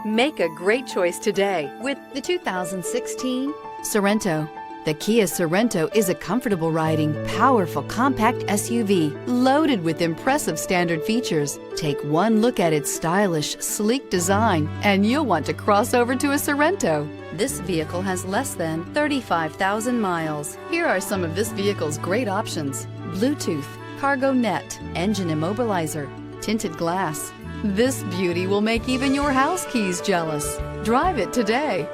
Make a great choice today with the 2016 Sorento. The Kia Sorento is a comfortable riding, powerful compact SUV loaded with impressive standard features. Take one look at its stylish, sleek design and you'll want to cross over to a Sorento. This vehicle has less than 35,000 miles. Here are some of this vehicle's great options: Bluetooth, cargo net, engine immobilizer, tinted glass. This beauty will make even your house keys jealous. Drive it today.